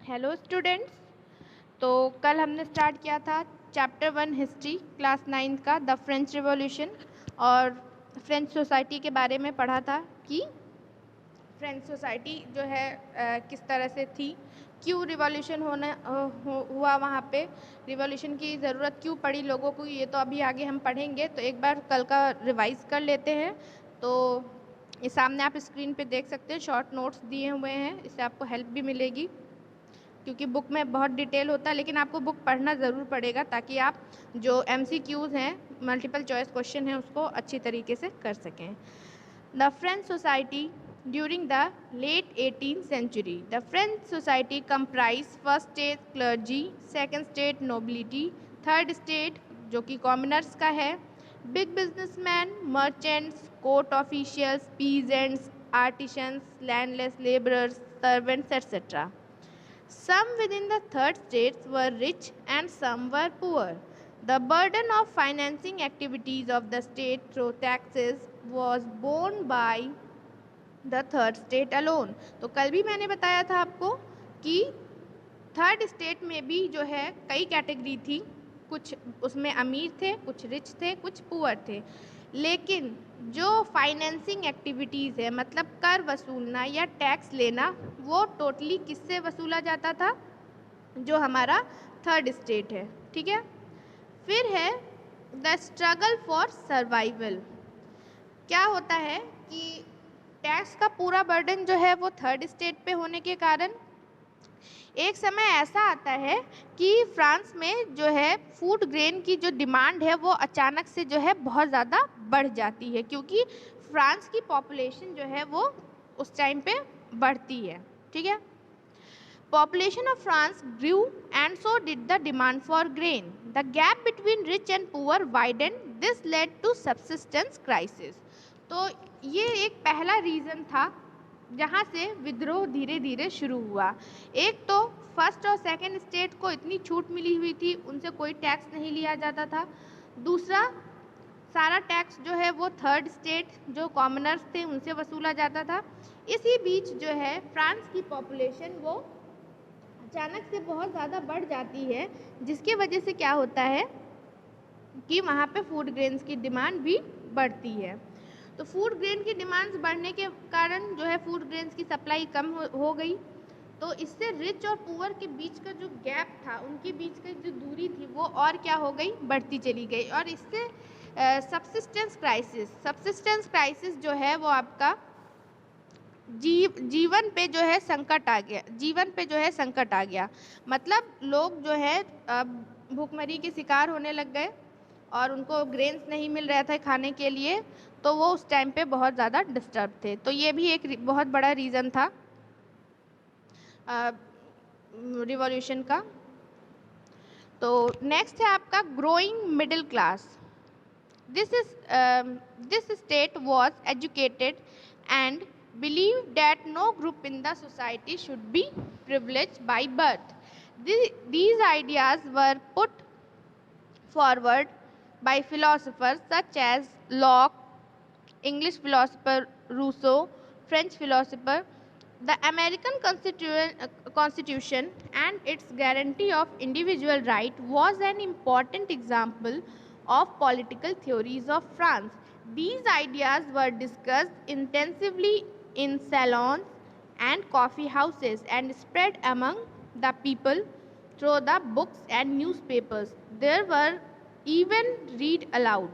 Hello students. तो कल हमने स्टार्ट किया था चैप्टर 1 हिस्ट्री क्लास 9 का द फ्रेंच रिवॉल्यूशन और फ्रेंच सोसाइटी के बारे में पढ़ा था कि फ्रेंच सोसाइटी जो है किस तरह से थी, क्यों रिवॉल्यूशन हुआ, वहाँ पे रिवॉल्यूशन की ज़रूरत क्यों पड़ी लोगों को, ये तो अभी आगे हम पढ़ेंगे। तो एक बार कल का रिवाइज कर लेते हैं। तो ये सामने आप स्क्रीन पे देख सकते हैं, शॉर्ट नोट्स दिए हुए हैं, इससे आपको हेल्प भी मिलेगी क्योंकि बुक में बहुत डिटेल होता है, लेकिन आपको बुक पढ़ना ज़रूर पड़ेगा ताकि आप जो MCQs हैं, मल्टीपल चॉइस क्वेश्चन हैं, उसको अच्छी तरीके से कर सकें। The French society during the late 18th century. The French society comprised first state clergy, second state nobility, third state जो कि कॉमनर्स का है, big businessman, merchants, court officials, peasants, artisans, landless labourers, servants etcetera. Some within the third states were rich and some were poor. The burden of financing activities of the state through taxes was borne by the third state alone. तो कल भी मैंने बताया था आपको कि third state में भी जो है कई कैटेगरी थी, कुछ उसमें अमीर थे, कुछ रिच थे, कुछ पुअर थे, लेकिन जो फाइनेंसिंग एक्टिविटीज़ है, मतलब कर वसूलना या टैक्स लेना, वो टोटली किससे वसूला जाता था? जो हमारा थर्ड स्टेट है। ठीक है। फिर है द स्ट्रगल फॉर सर्वाइवल। क्या होता है कि टैक्स का पूरा बर्डन जो है वो थर्ड स्टेट पे होने के कारण एक समय ऐसा आता है कि फ्रांस में जो है फूड ग्रेन की जो डिमांड है वो अचानक से जो है बहुत ज़्यादा बढ़ जाती है, क्योंकि फ्रांस की पॉपुलेशन जो है वो उस टाइम पे बढ़ती है। ठीक है। Population of France grew and so did the demand for grain. The gap between rich and poor widened. This led to subsistence crisis. तो ये एक पहला रीज़न था जहाँ से विद्रोह धीरे धीरे शुरू हुआ। एक तो फर्स्ट और सेकंड स्टेट को इतनी छूट मिली हुई थी, उनसे कोई टैक्स नहीं लिया जाता था। दूसरा, सारा टैक्स जो है वो थर्ड स्टेट जो कॉमनर्स थे उनसे वसूला जाता था। इसी बीच जो है फ्रांस की पॉपुलेशन वो अचानक से बहुत ज़्यादा बढ़ जाती है, जिसकी वजह से क्या होता है कि वहाँ पे फूड ग्रेन्स की डिमांड भी बढ़ती है। तो फूड ग्रेन की डिमांड्स बढ़ने के कारण जो है फूड ग्रेन्स की सप्लाई कम हो गई। तो इससे रिच और पुअर के बीच का जो गैप था, उनके बीच की जो दूरी थी वो और क्या हो गई, बढ़ती चली गई। और इससे सब्सिस्टेंस क्राइसिस जो है वो आपका जीवन पे जो है संकट आ गया। मतलब लोग जो है भूखमरी के शिकार होने लग गए और उनको ग्रेन्स नहीं मिल रहा था खाने के लिए, तो वो उस टाइम पे बहुत ज़्यादा डिस्टर्ब थे। तो ये भी एक बहुत बड़ा रीज़न था रिवॉल्यूशन का। तो नेक्स्ट है आपका growing middle class. This state was educated and believed that no group in the society should be privileged by birth. These ideas were put forward by philosophers such as Locke, English philosopher Rousseau, French philosopher. The American Constitution and its guarantee of individual right was an important example of political theories of France. These ideas were discussed intensively in salons and coffee houses and spread among the people through the books and newspapers. There were even read aloud.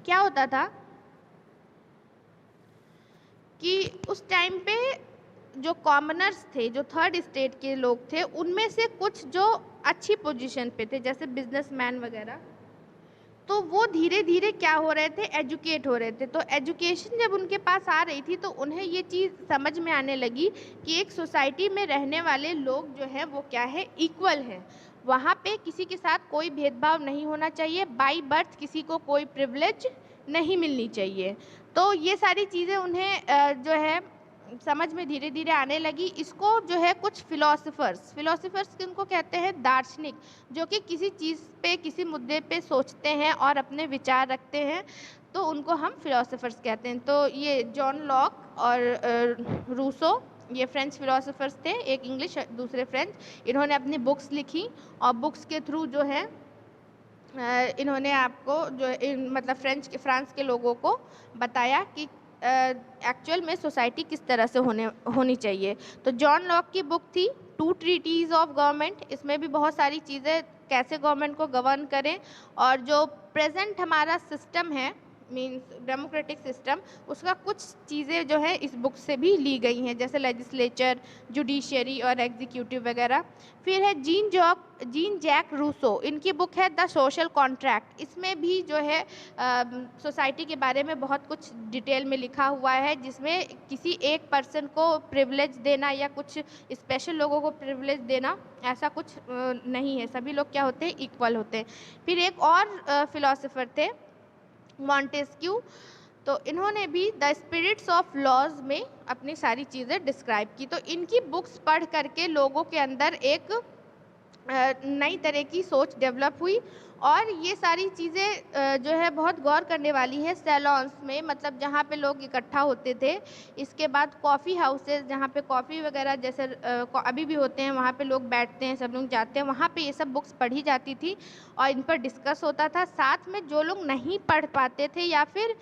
क्या होता था कि उस time पे जो commoners थे, जो third state के लोग थे, उनमें से कुछ जो अच्छी पोजीशन पे थे, जैसे बिजनेसमैन वगैरह, तो वो धीरे धीरे क्या हो रहे थे, एजुकेट हो रहे थे। तो एजुकेशन जब उनके पास आ रही थी तो उन्हें ये चीज़ समझ में आने लगी कि एक सोसाइटी में रहने वाले लोग जो हैं वो क्या है, इक्वल हैं। वहाँ पे किसी के साथ कोई भेदभाव नहीं होना चाहिए, बाई बर्थ किसी को कोई प्रिविलेज नहीं मिलनी चाहिए। तो ये सारी चीज़ें उन्हें जो है समझ में धीरे धीरे आने लगी। इसको जो है कुछ फिलोसफर्स किनको कहते हैं, दार्शनिक, जो कि किसी चीज़ पे, किसी मुद्दे पे सोचते हैं और अपने विचार रखते हैं, तो उनको हम फिलोसफर्स कहते हैं। तो ये जॉन लॉक और रूसो ये फ्रेंच फिलोसोफर्स थे, एक इंग्लिश दूसरे फ्रेंच। इन्होंने अपनी बुक्स लिखी और बुक्स के थ्रू जो है इन्होंने आपको जो मतलब फ्रांस के लोगों को बताया कि एक्चुअल में सोसाइटी किस तरह से होनी चाहिए। तो जॉन लॉक की बुक थी टू ट्रीटीज ऑफ गवर्नमेंट। इसमें भी बहुत सारी चीज़ें कैसे गवर्नमेंट को गवर्न करें, और जो प्रेजेंट हमारा सिस्टम है मीन्स डेमोक्रेटिक सिस्टम, उसका कुछ चीज़ें जो है इस बुक से भी ली गई हैं, जैसे लेजिस्लेचर, जुडिशरी और एग्जीक्यूटिव वगैरह। फिर है जीन जैक रूसो, इनकी बुक है द सोशल कॉन्ट्रैक्ट। इसमें भी जो है सोसाइटी के बारे में बहुत कुछ डिटेल में लिखा हुआ है, जिसमें किसी एक पर्सन को प्रिविलेज देना या कुछ स्पेशल लोगों को प्रिविलेज देना ऐसा कुछ नहीं है, सभी लोग क्या होते हैं, इक्वल होते हैं। फिर एक और फिलोसोफर थे मॉन्टेस्क्यू, तो इन्होंने भी द स्पिरिट्स ऑफ लॉज में अपनी सारी चीज़ें डिस्क्राइब की। तो इनकी बुक्स पढ़ करके लोगों के अंदर एक नई तरह की सोच डेवलप हुई, और ये सारी चीज़ें जो है बहुत गौर करने वाली है। सैलॉन्स में, मतलब जहाँ पे लोग इकट्ठा होते थे, इसके बाद कॉफ़ी हाउसेस जहाँ पे कॉफ़ी वगैरह जैसे अभी भी होते हैं, वहाँ पे लोग बैठते हैं, सब लोग जाते हैं, वहाँ पे ये सब बुक्स पढ़ी जाती थी और इन पर डिस्कस होता था। साथ में जो लोग नहीं पढ़ पाते थे या फिर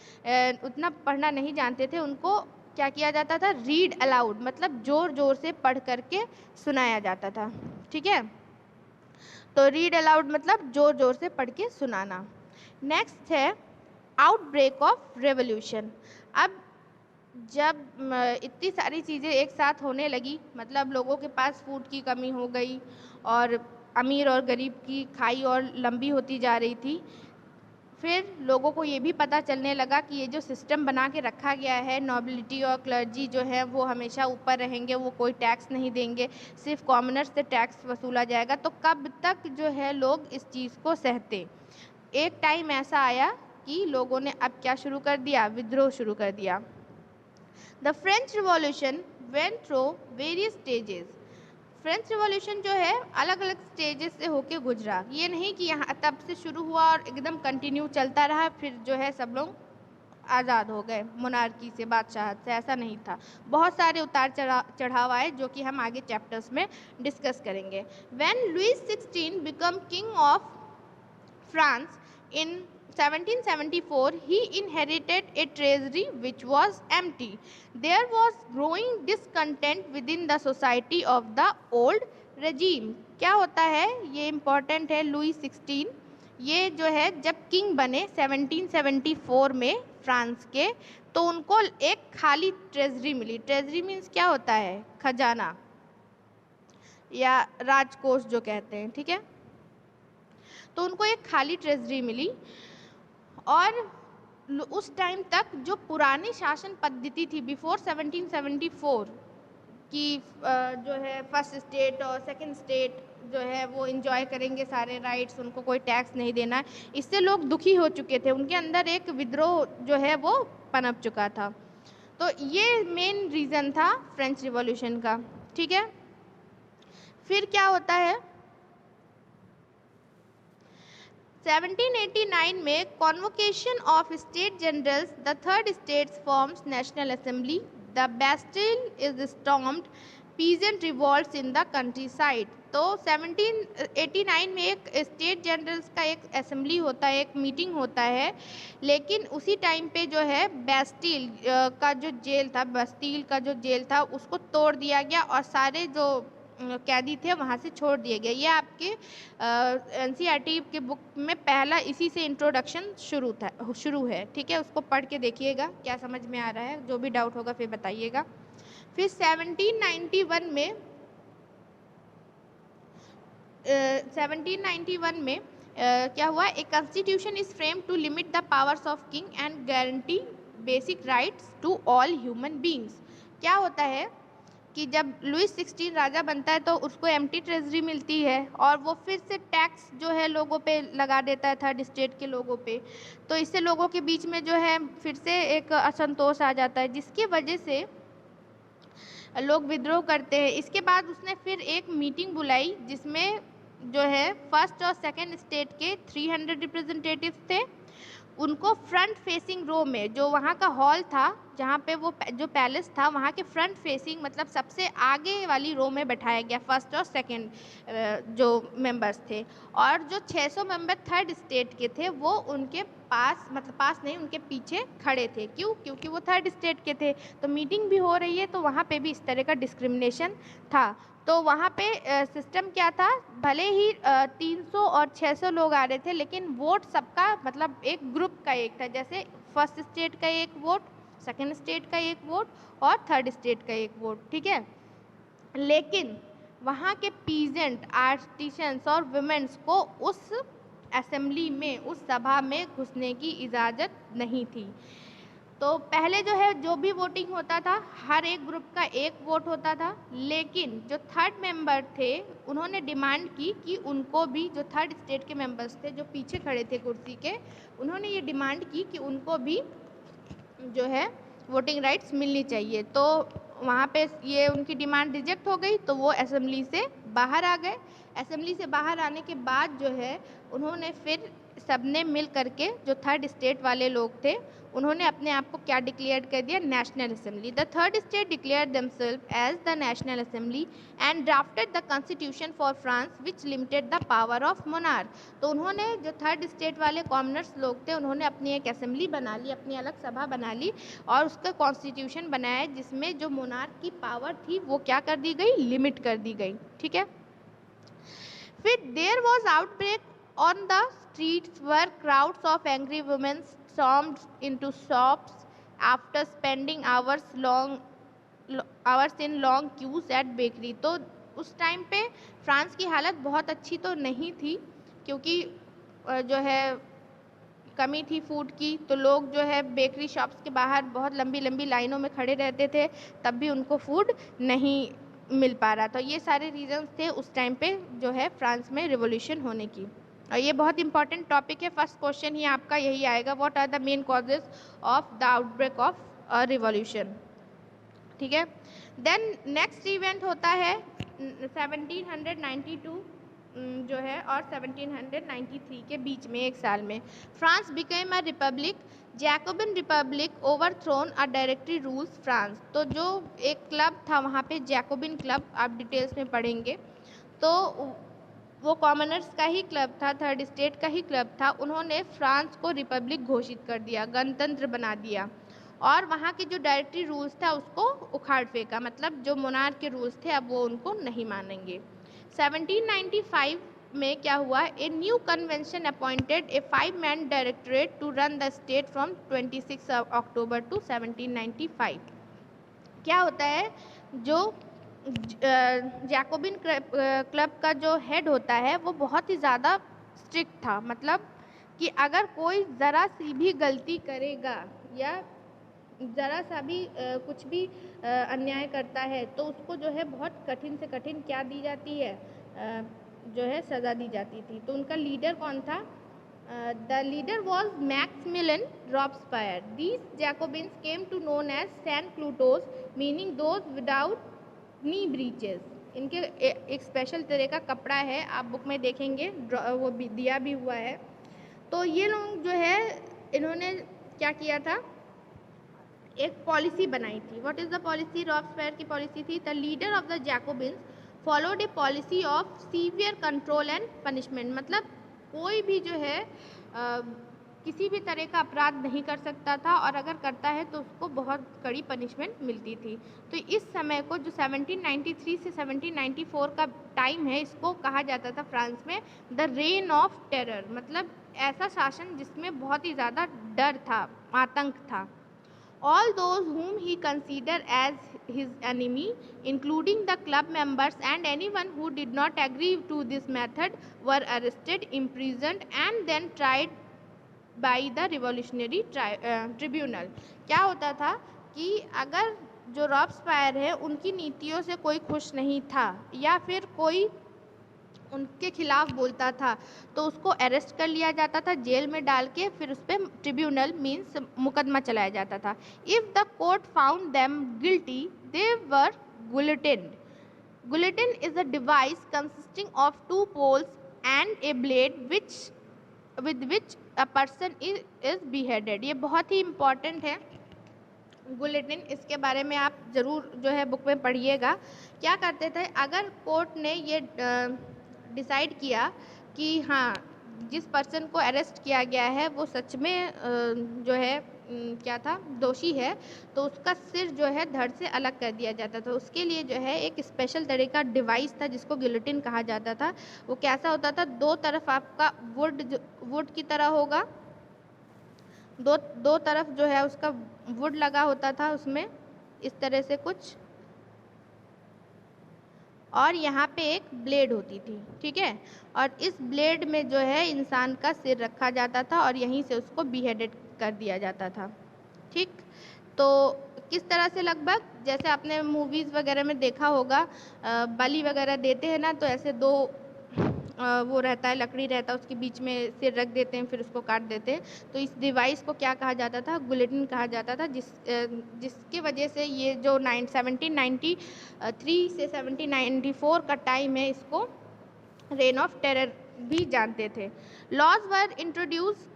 उतना पढ़ना नहीं जानते थे, उनको क्या किया जाता था, रीड अलाउड, मतलब ज़ोर ज़ोर से पढ़ करके सुनाया जाता था। ठीक है, तो रीड अलाउड मतलब जोर जोर से पढ़ के सुनाना। नेक्स्ट है आउटब्रेक ऑफ रेवोल्यूशन। अब जब इतनी सारी चीज़ें एक साथ होने लगी, मतलब लोगों के पास फूड की कमी हो गई और अमीर और गरीब की खाई और लंबी होती जा रही थी, फिर लोगों को ये भी पता चलने लगा कि ये जो सिस्टम बना के रखा गया है, नोबिलिटी और क्लर्जी जो है वो हमेशा ऊपर रहेंगे, वो कोई टैक्स नहीं देंगे, सिर्फ कॉमनर्स से टैक्स वसूला जाएगा, तो कब तक जो है लोग इस चीज़ को सहते। एक टाइम ऐसा आया कि लोगों ने अब क्या शुरू कर दिया, विद्रोह शुरू कर दिया। The French revolution went through various stages. French revolution जो है अलग अलग स्टेजेस से होके गुजरा, ये नहीं कि यहाँ तब से शुरू हुआ और एकदम कंटिन्यू चलता रहा, फिर जो है सब लोग आज़ाद हो गए मोनार्की से, बादशाहत से, ऐसा नहीं था। बहुत सारे उतार चढ़ाव आए, जो कि हम आगे चैप्टर्स में डिस्कस करेंगे। When Louis 16 become king of France in 1774, he inherited a treasury which was empty. There was growing discontent within the society of the old regime. क्या होता है, ये इम्पॉर्टेंट है। लुई 16 ये जो है जब किंग बने 1774 में फ्रांस के, तो उनको एक खाली ट्रेजरी मिली। ट्रेजरी मीन्स क्या होता है, खजाना या राजकोष जो कहते हैं। ठीक है, तो उनको एक खाली ट्रेजरी मिली, और उस टाइम तक जो पुरानी शासन पद्धति थी बिफोर 1774 कि जो है फर्स्ट स्टेट और सेकंड स्टेट जो है वो एंजॉय करेंगे सारे राइट्स, उनको कोई टैक्स नहीं देना है, इससे लोग दुखी हो चुके थे, उनके अंदर एक विद्रोह जो है वो पनप चुका था। तो ये मेन रीज़न था फ्रेंच रिवॉल्यूशन का। ठीक है, फिर क्या होता है, 1789 में convocation of state generals, the third states forms national assembly, the Bastille is stormed, peasant revolts in the country side. तो 1789 में एक स्टेट जनरल्स का एक असेंबली होता है, एक मीटिंग होता है, लेकिन उसी टाइम पे जो है बैस्टिल का जो जेल था, बस्तील का जो जेल था, उसको तोड़ दिया गया और सारे जो कैदी थे वहाँ से छोड़ दिए गए। ये आपके एनसीईआरटी के बुक में पहला इसी से इंट्रोडक्शन शुरू है। ठीक है, उसको पढ़ के देखिएगा क्या समझ में आ रहा है, जो भी डाउट होगा फिर बताइएगा। फिर 1791 में 1791 में क्या हुआ, एक constitution is frame to limit the powers of king and guarantee basic rights to all human beings. क्या होता है कि जब लुईस 16 राजा बनता है तो उसको एम्प्टी ट्रेजरी मिलती है, और वो फिर से टैक्स जो है लोगों पे लगा देता है, थर्ड स्टेट के लोगों पे। तो इससे लोगों के बीच में जो है फिर से एक असंतोष आ जाता है, जिसकी वजह से लोग विद्रोह करते हैं। इसके बाद उसने फिर एक मीटिंग बुलाई, जिसमें जो है फर्स्ट और सेकंड स्टेट के 300 रिप्रेजेंटेटिव्स थे, उनको फ्रंट फेसिंग रो में, जो वहाँ का हॉल था जहाँ पे वो जो पैलेस था वहाँ के फ्रंट फेसिंग मतलब सबसे आगे वाली रो में बैठाया गया, फर्स्ट और सेकंड जो मेंबर्स थे। और जो 600 मेंबर थर्ड स्टेट के थे वो उनके पास, मतलब पास नहीं, उनके पीछे खड़े थे। क्यों? क्योंकि वो थर्ड स्टेट के थे। तो मीटिंग भी हो रही है तो वहाँ पे भी इस तरह का डिस्क्रिमिनेशन था। तो वहाँ पे सिस्टम क्या था, भले ही 300 और 600 लोग आ रहे थे लेकिन वोट सबका मतलब एक ग्रुप का एक था। जैसे फर्स्ट स्टेट का एक वोट, सेकंड स्टेट का एक वोट और थर्ड स्टेट का एक वोट, ठीक है। लेकिन वहाँ के पीजेंट, आर्टिसंस और वुमेन्स को उस असेंबली में, उस सभा में घुसने की इजाज़त नहीं थी। तो पहले जो है जो भी वोटिंग होता था हर एक ग्रुप का एक वोट होता था, लेकिन जो थर्ड मेंबर थे उन्होंने डिमांड की कि उनको भी, जो थर्ड स्टेट के मेंबर्स थे जो पीछे खड़े थे कुर्सी के, उन्होंने ये डिमांड की कि उनको भी जो है वोटिंग राइट्स मिलनी चाहिए। तो वहाँ पे ये उनकी डिमांड रिजेक्ट हो गई तो वो असेंबली से बाहर आ गए। असेंबली से बाहर आने के बाद जो है उन्होंने फिर सबने मिल करके, जो थर्ड स्टेट वाले लोग थे उन्होंने अपने आप को क्या डिक्लेयर कर दिया, national assembly. The third state declare themselves as the national assembly and drafted the constitution for France which limited the power of monarch. तो उन्होंने, जो थर्ड स्टेट वाले कॉमनर्स लोग थे, उन्होंने अपनी एक असेंबली बना ली, अपनी अलग सभा बना ली और उसका कॉन्स्टिट्यूशन बनाया जिसमें जो मोनार्क की पावर थी वो क्या कर दी गई, लिमिट कर दी गई, ठीक है। फिर there was outbreak on the streets where crowds of angry women stormed into shops after spending hours in long queues at bakery। तो उस टाइम पे फ्रांस की हालत बहुत अच्छी तो नहीं थी क्योंकि जो है कमी थी फूड की। तो लोग जो है बेकरी शॉप्स के बाहर बहुत लंबी लंबी लाइनों में खड़े रहते थे, तब भी उनको फूड नहीं मिल पा रहा था। ये सारे रीजंस थे उस टाइम पे जो है फ्रांस में रिवॉल्यूशन होने की। और ये बहुत इंपॉर्टेंट टॉपिक है, फर्स्ट क्वेश्चन ही आपका यही आएगा, what are the main causes of the outbreak of a revolution, ठीक है। देन नेक्स्ट इवेंट होता है 1792 जो है और 1793 के बीच में, एक साल में, France became a republic, Jacobian Republic overthrown a directory rules France. तो जो एक क्लब था वहाँ पे, जैकोबिन क्लब, आप डिटेल्स में पढ़ेंगे, तो वो कॉमनर्स का ही क्लब था, थर्ड स्टेट का ही क्लब था। उन्होंने फ्रांस को रिपब्लिक घोषित कर दिया, गणतंत्र बना दिया और वहाँ के जो डायरेक्टरी रूल्स था उसको उखाड़ फेंका, मतलब जो मोनार्क के रूल्स थे अब वो उनको नहीं मानेंगे। 1795 में क्या हुआ, a new convention appointed a 5-man directorate to run the state from 26 October to 1795। क्या होता है, जो जैकोबिन क्लब का जो हेड होता है वो बहुत ही ज़्यादा स्ट्रिक्ट था, मतलब कि अगर कोई ज़रा सी भी गलती करेगा या ज़रा सा भी कुछ भी अन्याय करता है तो उसको जो है बहुत कठिन से कठिन क्या दी जाती है, जो है सज़ा दी जाती थी। तो उनका लीडर कौन था, the leader was Maximilien Robespierre. These Jacobins came to known as sans culottes, meaning those without knee breeches. इनके एक स्पेशल तरह का कपड़ा है, आप बुक में देखेंगे, वो भी दिया भी हुआ है। तो ये लोग जो है इन्होंने क्या किया था, एक पॉलिसी बनाई थी। व्हाट इज़ द पॉलिसी, रॉब्सपायर की पॉलिसी थी, the leader of the Jacobins followed A policy of severe control and punishment. मतलब कोई भी जो है किसी भी तरह का अपराध नहीं कर सकता था और अगर करता है तो उसको बहुत कड़ी पनिशमेंट मिलती थी। तो इस समय को, जो 1793 से 1794 का टाइम है, इसको कहा जाता था फ्रांस में द रेन ऑफ टेरर, मतलब ऐसा शासन जिसमें बहुत ही ज़्यादा डर था, आतंक था। All those whom he considered as his enemy, including the club members and anyone who did not agree to this method, were arrested, imprisoned and then tried by the revolutionary tribunal। क्या होता था कि अगर जो रॉब्सपायर है उनकी नीतियों से कोई खुश नहीं था या फिर कोई उनके खिलाफ बोलता था तो उसको अरेस्ट कर लिया जाता था, जेल में डाल के फिर उस पर ट्रिब्यूनल मीन्स मुकदमा चलाया जाता था। If the court found them guilty they were guillotined. Guillotine is a device consisting of 2 poles and a blade which with which a person is beheaded। ये बहुत ही इम्पॉर्टेंट है गुलेटिन, इसके बारे में आप ज़रूर जो है बुक में पढ़िएगा। क्या करते थे, अगर कोर्ट ने ये डिसाइड किया कि हाँ जिस पर्सन को अरेस्ट किया गया है वो सच में जो है क्या था, दोषी है, तो उसका सिर जो है धड़ से अलग कर दिया जाता था। उसके लिए जो है एक स्पेशल तरह का डिवाइस था जिसको गिलोटिन कहा जाता था। वो कैसा होता था, दो तरफ आपका वुड की तरह होगा, दो तरफ जो है उसका वुड लगा होता था उसमें, इस तरह से कुछ, और यहाँ पे एक ब्लेड होती थी, ठीक है। और इस ब्लेड में जो है इंसान का सिर रखा जाता था और यहीं से उसको बीहेडेड कर दिया जाता था, ठीक। तो किस तरह से, लगभग जैसे आपने मूवीज़ वगैरह में देखा होगा, बलि वगैरह देते हैं ना, तो ऐसे दो वो रहता है, लकड़ी रहता है, उसके बीच में सिर रख देते हैं, फिर उसको काट देते हैं। तो इस डिवाइस को क्या कहा जाता था, गुलेटिन कहा जाता था, जिसके वजह से ये जो 1793 से 1794 का टाइम है, इसको रेन ऑफ टेरर भी जानते थे। Laws were introduce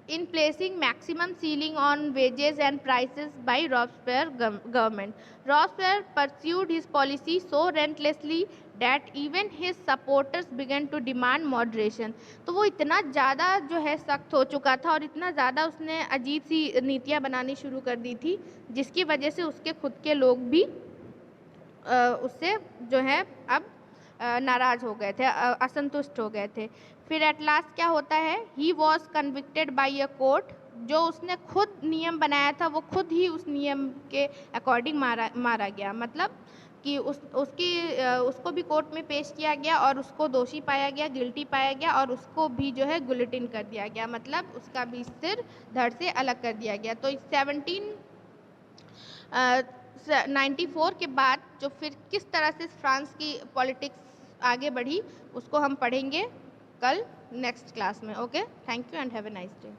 in placing maximum ceiling on wages and prices by Robespierre government. Robespierre pursued his policy so relentlessly that even his supporters began to demand moderation। तो वो इतना ज़्यादा जो है सख्त हो चुका था और इतना ज़्यादा उसने अजीब सी नीतियाँ बनानी शुरू कर दी थी, जिसकी वजह से उसके खुद के लोग भी उससे जो है अब नाराज़ हो गए थे, असंतुष्ट हो गए थे। फिर एट लास्ट क्या होता है, he was convicted by a court. जो उसने खुद नियम बनाया था वो खुद ही उस नियम के अकॉर्डिंग मारा गया। मतलब कि उसको भी कोर्ट में पेश किया गया और उसको दोषी पाया गया, गिल्टी पाया गया, और उसको भी जो है गुलेटिन कर दिया गया, मतलब उसका भी सिर धड़ से अलग कर दिया गया। तो 1794 के बाद जो फिर किस तरह से फ्रांस की पॉलिटिक्स आगे बढ़ी, उसको हम पढ़ेंगे कल नेक्स्ट क्लास में। Okay, thank you and have a nice day.